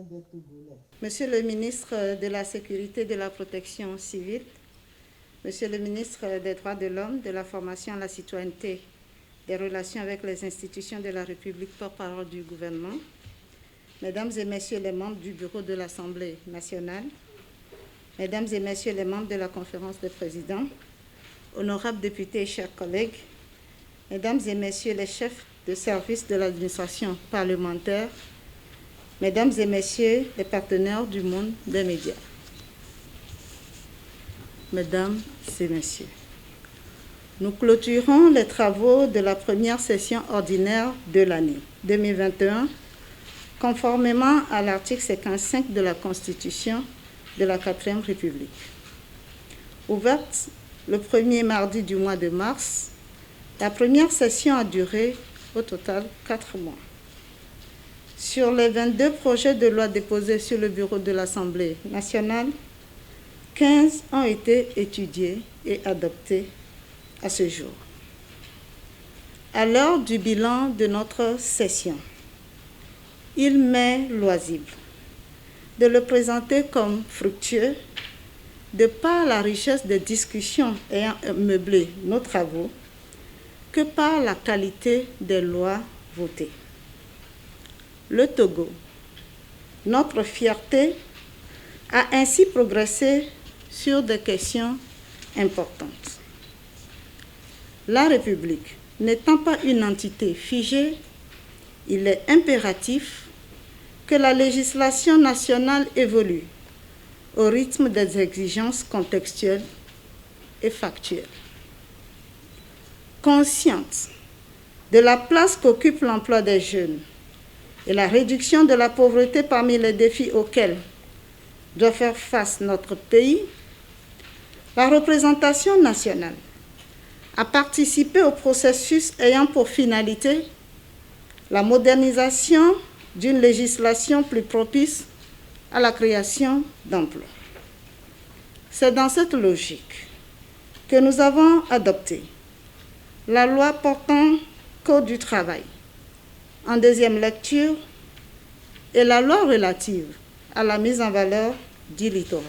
des Togolais. Monsieur le ministre de la Sécurité et de la Protection civile, Monsieur le ministre des Droits de l'Homme, de la Formation à la citoyenneté, des relations avec les institutions de la République, porte-parole du gouvernement, Mesdames et Messieurs les membres du Bureau de l'Assemblée nationale, Mesdames et Messieurs les membres de la Conférence des présidents, honorables députés et chers collègues, Mesdames et Messieurs les chefs de service de l'administration parlementaire, Mesdames et Messieurs les partenaires du monde des médias. Mesdames et Messieurs, nous clôturons les travaux de la première session ordinaire de l'année 2021, conformément à l'article 55 de la Constitution de la 4e République. Ouverte le premier mardi du mois de mars, la première session a duré au total 4 mois. Sur les 22 projets de loi déposés sur le bureau de l'Assemblée nationale, 15 ont été étudiés et adoptés à ce jour. À l'heure du bilan de notre session, il m'est loisible de le présenter comme fructueux de par la richesse des discussions ayant meublé nos travaux que par la qualité des lois votées. Le Togo, notre fierté, a ainsi progressé sur des questions importantes. La République n'étant pas une entité figée, il est impératif que la législation nationale évolue au rythme des exigences contextuelles et factuelles. Consciente de la place qu'occupe l'emploi des jeunes et la réduction de la pauvreté parmi les défis auxquels doit faire face notre pays, la représentation nationale a participé au processus ayant pour finalité la modernisation d'une législation plus propice à la création d'emplois. C'est dans cette logique que nous avons adopté la loi portant Code du travail en deuxième lecture et la loi relative à la mise en valeur du littoral.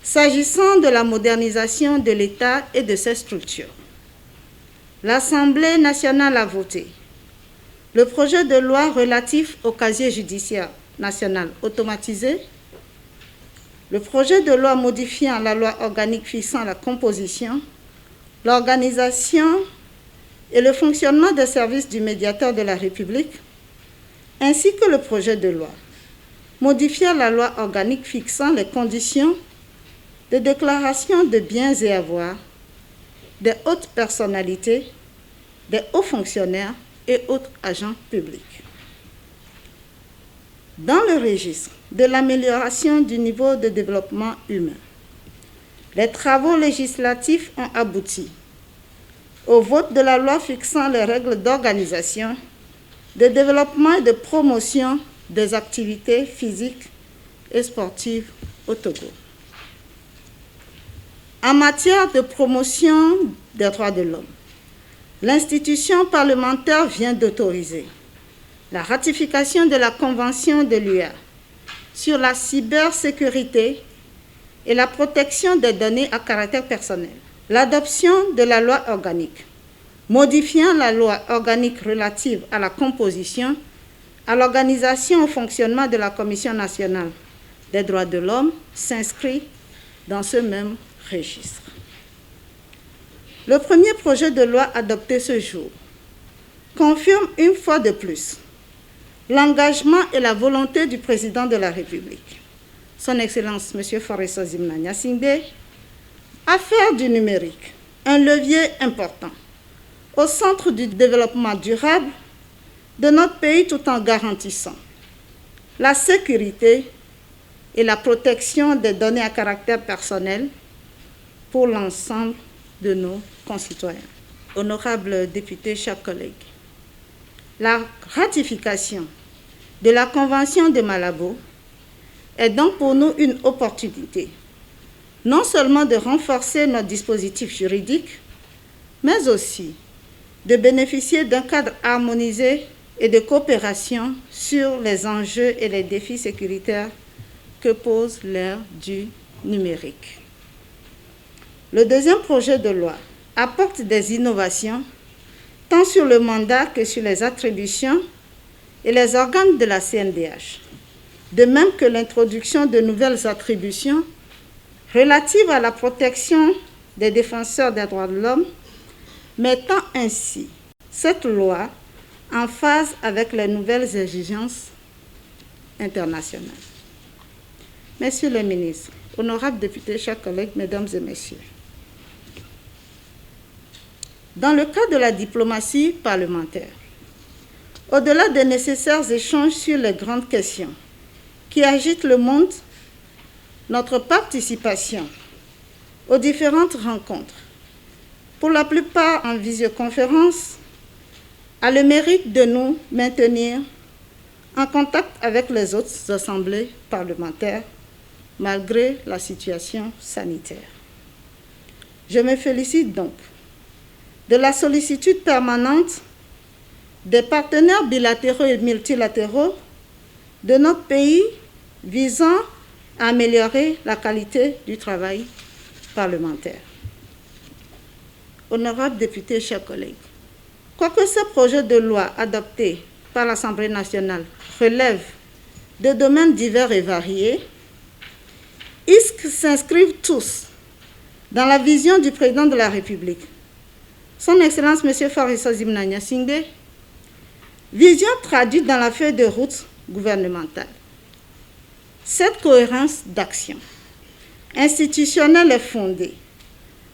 S'agissant de la modernisation de l'État et de ses structures, l'Assemblée nationale a voté le projet de loi relatif au casier judiciaire national automatisé, le projet de loi modifiant la loi organique fixant la composition, l'organisation et le fonctionnement des services du médiateur de la République, ainsi que le projet de loi modifiant la loi organique fixant les conditions de déclaration de biens et avoirs des hautes personnalités, des hauts fonctionnaires et autres agents publics. Dans le registre de l'amélioration du niveau de développement humain, les travaux législatifs ont abouti au vote de la loi fixant les règles d'organisation, de développement et de promotion des activités physiques et sportives au Togo. En matière de promotion des droits de l'homme, l'institution parlementaire vient d'autoriser la ratification de la Convention de l'UA sur la cybersécurité et la protection des données à caractère personnel, l'adoption de la loi organique modifiant la loi organique relative à la composition, à l'organisation et au fonctionnement de la Commission nationale des droits de l'homme s'inscrit dans ce même registre. Le premier projet de loi adopté ce jour confirme une fois de plus l'engagement et la volonté du président de la République, Son Excellence M. Faure Sozimna Gnassingbé, à faire du numérique un levier important au centre du développement durable de notre pays tout en garantissant la sécurité et la protection des données à caractère personnel pour l'ensemble de nos concitoyens. Honorables députés, chers collègues, la ratification de la Convention de Malabo est donc pour nous une opportunité, non seulement de renforcer notre dispositif juridique, mais aussi de bénéficier d'un cadre harmonisé et de coopération sur les enjeux et les défis sécuritaires que pose l'ère du numérique. Le deuxième projet de loi apporte des innovations tant sur le mandat que sur les attributions et les organes de la CNDH, de même que l'introduction de nouvelles attributions relatives à la protection des défenseurs des droits de l'homme, mettant ainsi cette loi en phase avec les nouvelles exigences internationales. Messieurs les ministres, honorables députés, chers collègues, mesdames et messieurs, dans le cadre de la diplomatie parlementaire, au-delà des nécessaires échanges sur les grandes questions qui agitent le monde, notre participation aux différentes rencontres, pour la plupart en visioconférence, a le mérite de nous maintenir en contact avec les autres assemblées parlementaires, malgré la situation sanitaire. Je me félicite donc de la sollicitude permanente des partenaires bilatéraux et multilatéraux de notre pays visant à améliorer la qualité du travail parlementaire. Honorables députés, chers collègues, quoique ce projet de loi adopté par l'Assemblée nationale relève de domaines divers et variés, ils s'inscrivent tous dans la vision du président de la République, Son Excellence M. Faris Azimna Singbe, vision traduite dans la feuille de route gouvernementale. Cette cohérence d'action institutionnelle est fondée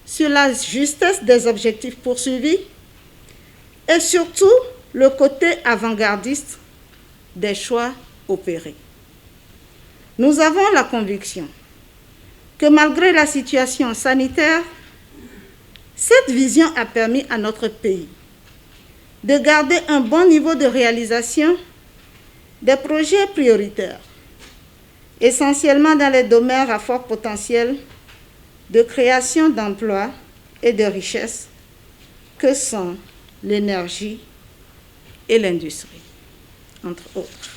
sur la justesse des objectifs poursuivis et surtout le côté avant-gardiste des choix opérés. Nous avons la conviction que malgré la situation sanitaire, cette vision a permis à notre pays de garder un bon niveau de réalisation des projets prioritaires, essentiellement dans les domaines à fort potentiel de création d'emplois et de richesses que sont l'énergie et l'industrie, entre autres.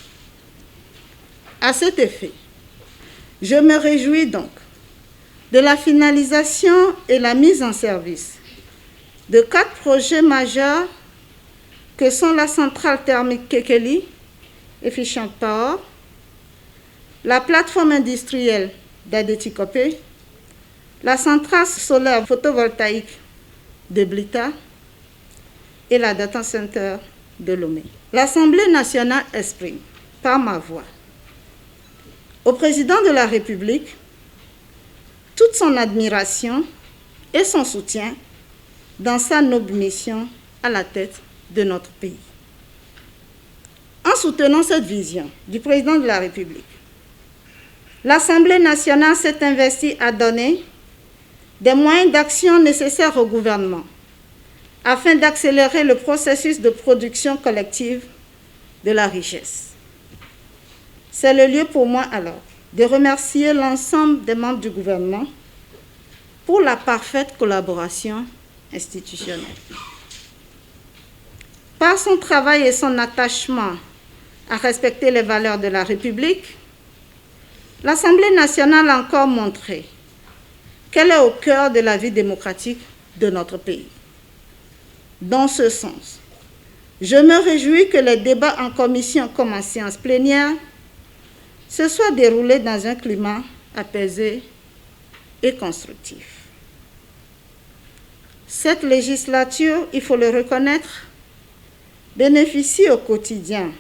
À cet effet, je me réjouis donc de la finalisation et la mise en service de 4 projets majeurs que sont la centrale thermique Kekeli, Efficient Power, la plateforme industrielle d'Adétikopé, la centrale solaire photovoltaïque de Blita et la data center de Lomé. L'Assemblée nationale exprime, par ma voix, au président de la République toute son admiration et son soutien dans sa noble mission à la tête de notre pays. En soutenant cette vision du président de la République, l'Assemblée nationale s'est investie à donner des moyens d'action nécessaires au gouvernement afin d'accélérer le processus de production collective de la richesse. C'est le lieu pour moi alors de remercier l'ensemble des membres du gouvernement pour la parfaite collaboration institutionnelle. Par son travail et son attachement à respecter les valeurs de la République, l'Assemblée nationale a encore montré qu'elle est au cœur de la vie démocratique de notre pays. Dans ce sens, je me réjouis que les débats en commission comme en séance plénière se soient déroulés dans un climat apaisé et constructif. Cette législature, il faut le reconnaître, bénéficie au quotidien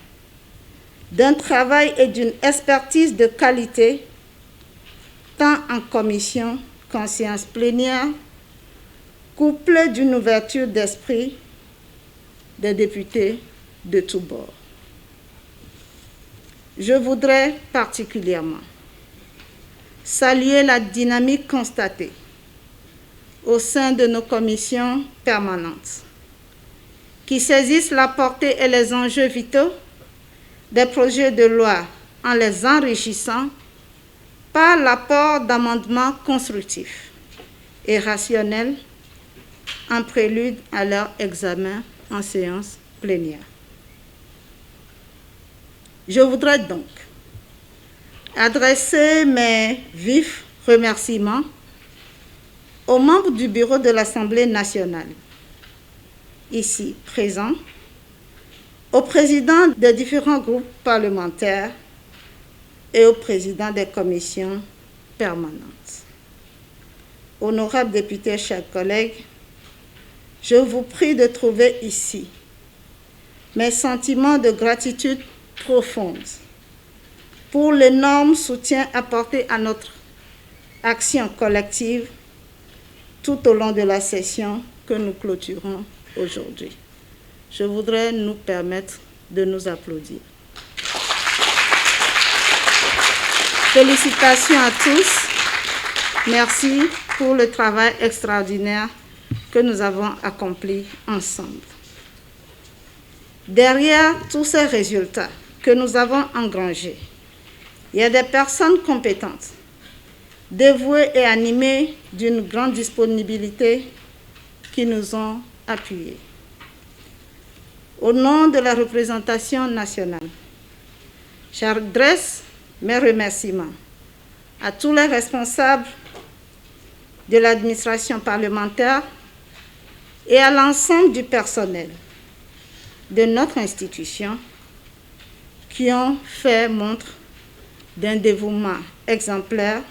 d'un travail et d'une expertise de qualité, tant en commission qu'en séance plénière, couplée d'une ouverture d'esprit des députés de tous bords. Je voudrais particulièrement saluer la dynamique constatée au sein de nos commissions permanentes, qui saisissent la portée et les enjeux vitaux des projets de loi en les enrichissant par l'apport d'amendements constructifs et rationnels en prélude à leur examen en séance plénière. Je voudrais donc adresser mes vifs remerciements aux membres du bureau de l'Assemblée nationale, ici présents, aux présidents des différents groupes parlementaires et aux présidents des commissions permanentes. Honorables députés, chers collègues, je vous prie de trouver ici mes sentiments de gratitude profonde pour l'énorme soutien apporté à notre action collective tout au long de la session que nous clôturons aujourd'hui. Je voudrais nous permettre de nous applaudir. Félicitations à tous. Merci pour le travail extraordinaire que nous avons accompli ensemble. Derrière tous ces résultats que nous avons engrangés, il y a des personnes compétentes, dévouées et animées d'une grande disponibilité qui nous ont appuyés. Au nom de la représentation nationale, j'adresse mes remerciements à tous les responsables de l'administration parlementaire et à l'ensemble du personnel de notre institution qui ont fait montre d'un dévouement exemplaire,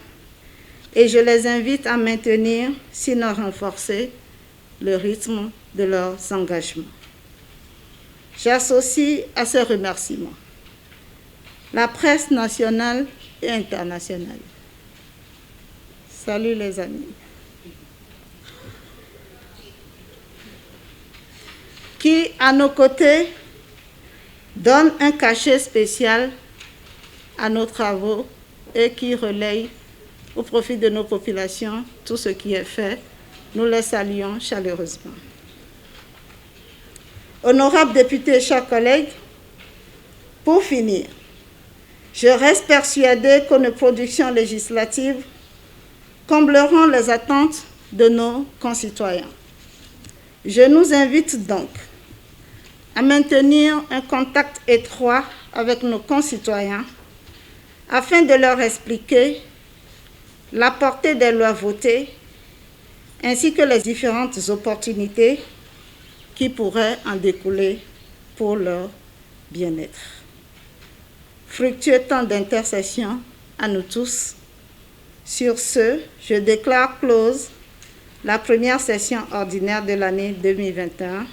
et je les invite à maintenir, sinon renforcer, le rythme de leurs engagements. J'associe à ces remerciements la presse nationale et internationale. Salut les amis. Qui, à nos côtés, donne un cachet spécial à nos travaux et qui relaye au profit de nos populations tout ce qui est fait. Nous les saluons chaleureusement. Honorables députés, chers collègues, pour finir, je reste persuadée que nos productions législatives combleront les attentes de nos concitoyens. Je nous invite donc à maintenir un contact étroit avec nos concitoyens afin de leur expliquer la portée des lois votées ainsi que les différentes opportunités qui pourraient en découler pour leur bien-être. Fructueux temps d'intercession à nous tous. Sur ce, je déclare close la première session ordinaire de l'année 2021.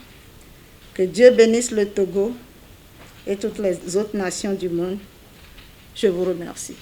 Que Dieu bénisse le Togo et toutes les autres nations du monde. Je vous remercie.